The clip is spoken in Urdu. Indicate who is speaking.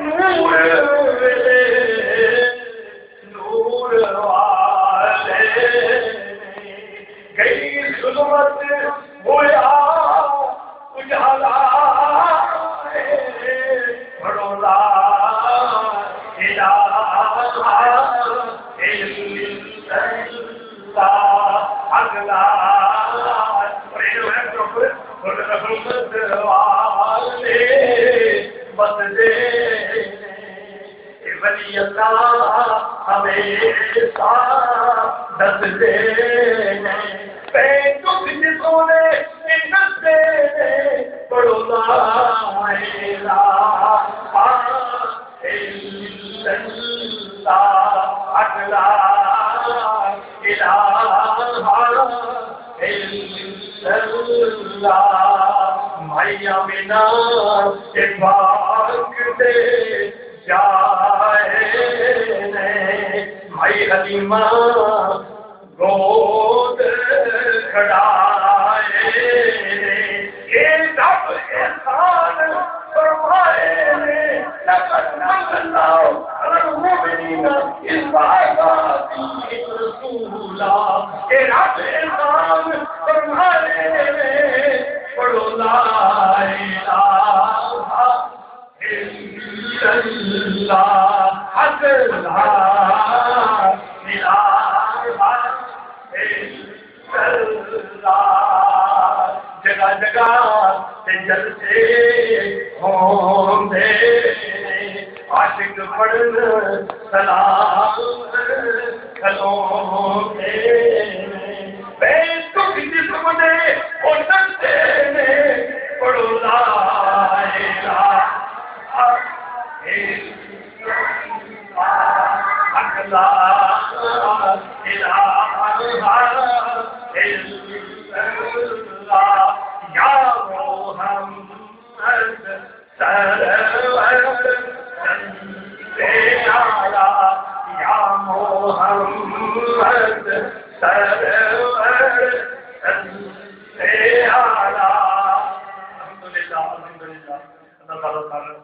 Speaker 1: نور نور والے گئی ظلمت ہویا اجالا پڑھو لا الہ الا اللہ اگلا رحمت والے بندے ولی اللہ ہمیشہ دس دے پہ تم سونے دس دے پڑھو لا الہ الا اللہ اگلا الہ الا اللہ مائیا بنا پاک دے جائے مائی حلیمہ گود کھڑائے یہ سب احسان فرمائے لقد من اللہ علی المؤمنین اذ بعث فیہم رسولا یہ رب احسان فرمائے پڑھو لا الہ الا اللہ اگلا الہ الا اللہ جگہ جگہ تے جلسے ہوندے عاشق پڑھن سلام کھلوندے بے تک جسم دے او نچتے نے پڑھو لا الہ الا اگلا الہ الا اللہ یا محمد سرور یا محمد سرور الحمدللہ اللہ تعالیٰ